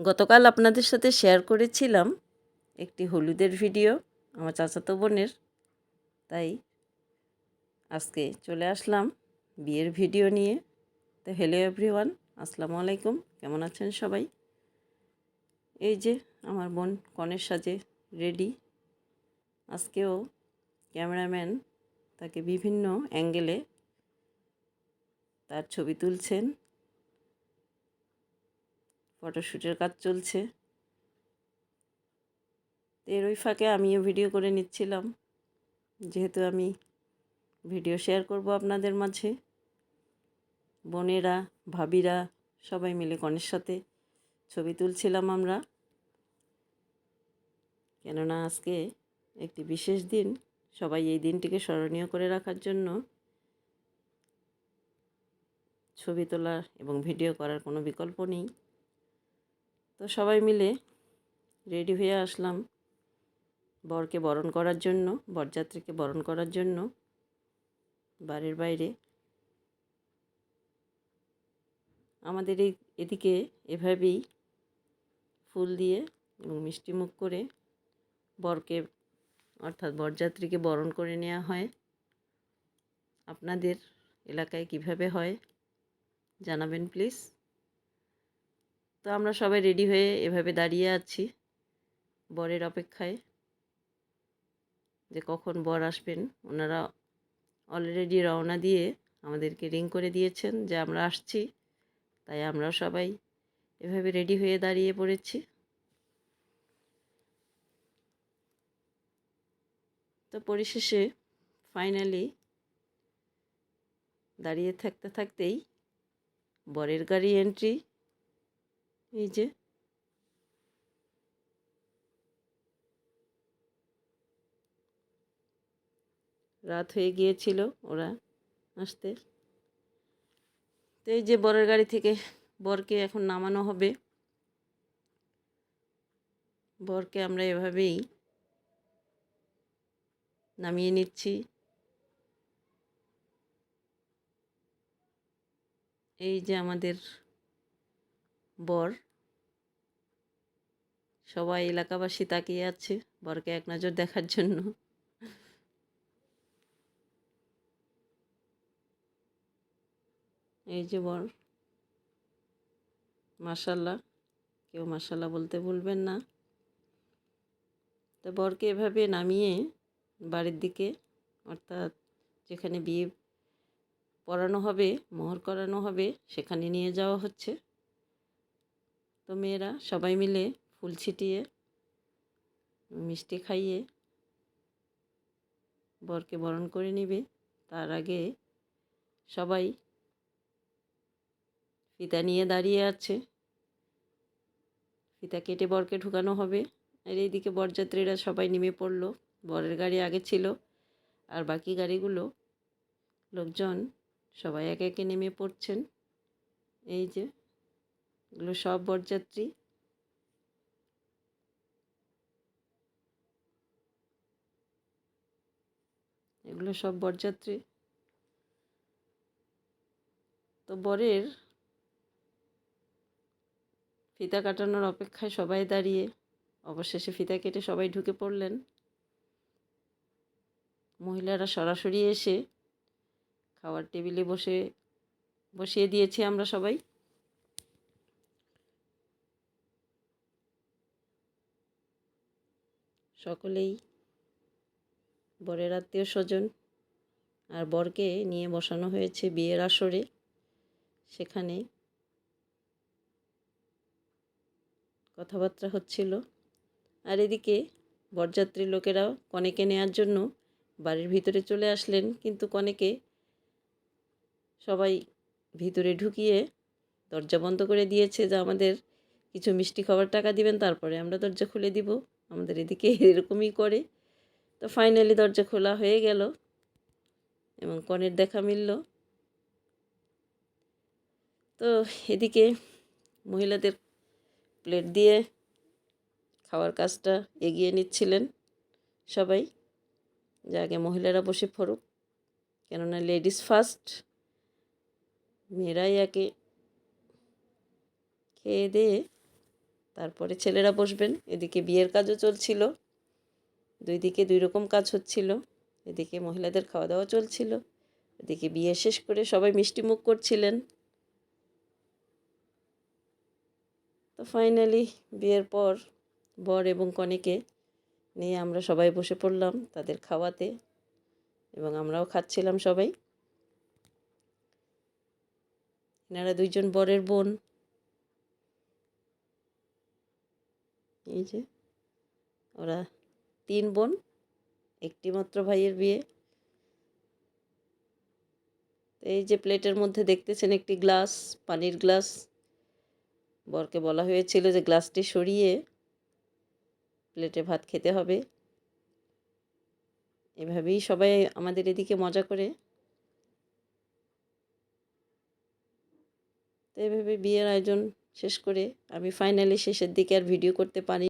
গতকাল আপনাদের সাথে শেয়ার করেছিলাম একটি হলুদের ভিডিও আমার চাচাতো বোনের, তাই আজকে চলে আসলাম বিয়ের ভিডিও নিয়ে। তো হ্যালো এভরিওয়ান, আসসালামু আলাইকুম, কেমন আছেন সবাই? এই যে আমার বোন কনের সাজে রেডি। আজকেও ক্যামেরাম্যান তাকে বিভিন্ন অ্যাঙ্গেলে তার ছবি তুলছেন, ফটোশ্যুটের কাজ চলছে। এর ওই ফাঁকে আমিও ভিডিও করে নিচ্ছিলাম, যেহেতু আমি ভিডিও শেয়ার করব আপনাদের মাঝে। বোনেরা, ভাবিরা সবাই মিলে কনের সাথে ছবি তুলছিলাম আমরা, কেননা আজকে একটি বিশেষ দিন। সবাই এই দিনটিকে স্মরণীয় করে রাখার জন্য ছবি তোলা এবং ভিডিও করার কোনো বিকল্প নেই। তো সবাই মিলে রেডি হয়ে আসলাম বরকে বরণ করার জন্য, বরযাত্রীকে বরণ করার জন্য বাড়ির বাইরে। আমাদের এদিকে এভাবেই ফুল দিয়ে এবং মিষ্টি মুখ করে বরকে অর্থাৎ বরযাত্রীকে বরণ করে নেওয়া হয়। আপনাদের এলাকায় কিভাবে হয় জানাবেন প্লিজ। তো আমরা সবাই রেডি হয়ে এভাবে দাঁড়িয়ে আছি বরের অপেক্ষায়, যে কখন বর আসবেন। ওনারা অলরেডি রওনা দিয়ে আমাদেরকে রিং করে দিয়েছেন যে আমরা আসছি, তাই আমরা সবাই এভাবে রেডি হয়ে দাঁড়িয়ে পড়েছি। তো পরিশেষে ফাইনালি দাঁড়িয়ে থাকতে থাকতেই বরের গাড়ি এন্ট্রি। এই যে রাত হয়ে গিয়েছিল ওরা আসতে। তো এই যে বরের গাড়ি থেকে বরকে এখন নামানো হবে। বরকে আমরা এভাবেই নামিয়ে নিচ্ছি। এই যে আমাদের বর, সবাই এলাকাবাসী তাকিয়ে আছে বরকে এক নজর দেখার জন্য। এই যে বর, মাশাল্লাহ, কেউ মাশাল্লাহ বলতে ভুলবেন না। তো বরকে এভাবে নামিয়ে বাড়ির দিকে, অর্থাৎ যেখানে বিয়ে পড়ানো হবে, মোহর করানো হবে, সেখানে নিয়ে যাওয়া হচ্ছে। তো মেয়েরা সবাই মিলে ফুল ছিটিয়ে মিষ্টি খাইয়ে বরকে বরণ করে নেবে। তার আগে সবাই ফিতা নিয়ে দাঁড়িয়ে আছে, ফিতা কেটে বরকে ঢুকানো হবে। আর এইদিকে বরযাত্রীরা সবাই নেমে পড়লো। বরের গাড়ি আগে ছিল, আর বাকি গাড়িগুলো লোকজন সবাই একে একে নেমে পড়ছেন। এই যে এগুলো সব বরযাত্রী। এগুলো সব বরযাত্রী। তো বরের ফিতা কাটানোর অপেক্ষায় সবাই দাঁড়িয়ে, অবশেষে ফিতা কেটে সবাই ঢুকে পড়লেন। মহিলারা সরাসরি এসে খাওয়ার টেবিলে বসিয়ে দিয়েছি আমরা সবাই। সকলেই বরের আত্মীয় স্বজন আর বরকে নিয়ে বসানো হয়েছে বিয়ের আসরে। সেখানে কথাবার্তা হচ্ছিল। আর এদিকে বরযাত্রীর লোকেরাও কনেকে নেওয়ার জন্য বাড়ির ভিতরে চলে আসলেন, কিন্তু কনেকে সবাই ভিতরে ঢুকিয়ে দরজা বন্ধ করে দিয়েছে যে আমাদের কিছু মিষ্টি খাবার টাকা দিবেন, তারপরে আমরা দরজা খুলে দিব। আমাদের এদিকে এরকমই করে। তো ফাইনালি দরজা খোলা হয়ে গেল এবং কনের দেখা মিলল। তো এদিকে মহিলাদের প্লেট দিয়ে খাওয়ার কাজটা এগিয়ে নিচ্ছিলেন সবাই, যে আগে মহিলারা বসে পড়ুক, কেননা লেডিস ফার্স্ট। মেয়েরাই একে খেয়ে দিয়ে তারপরে ছেলেরা বসবেন। এদিকে বিয়ের কাজও চলছিল, দুই দিকে দুই রকম কাজ হচ্ছিল। এদিকে মহিলাদের খাওয়া দাওয়া চলছিল, এদিকে বিয়ে শেষ করে সবাই মিষ্টি মুখ করছিলেন। তো ফাইনালি বিয়ের পর বর এবং কনেকে নিয়ে আমরা সবাই বসে পড়লাম তাদের খাওয়াতে, এবং আমরাও খাচ্ছিলাম সবাই। এনারা দুইজন বরের বোন, এই যে ওরা 3 বোন, একটি মাত্র ভাইয়ের বিয়ে। এই যে প্লেটের মধ্যে দেখতেছেন একটি গ্লাস, পানির গ্লাস। বরকে বলা হয়েছিল যে গ্লাসটি সরিয়ে প্লেটে ভাত খেতে হবে। এভাবেই সবাই আমাদের এদিকে মজা করে। তো এভাবে বিয়ের আয়োজন শেষ করে আমি ফাইনালি শেষের দিকে আর ভিডিও করতে পারি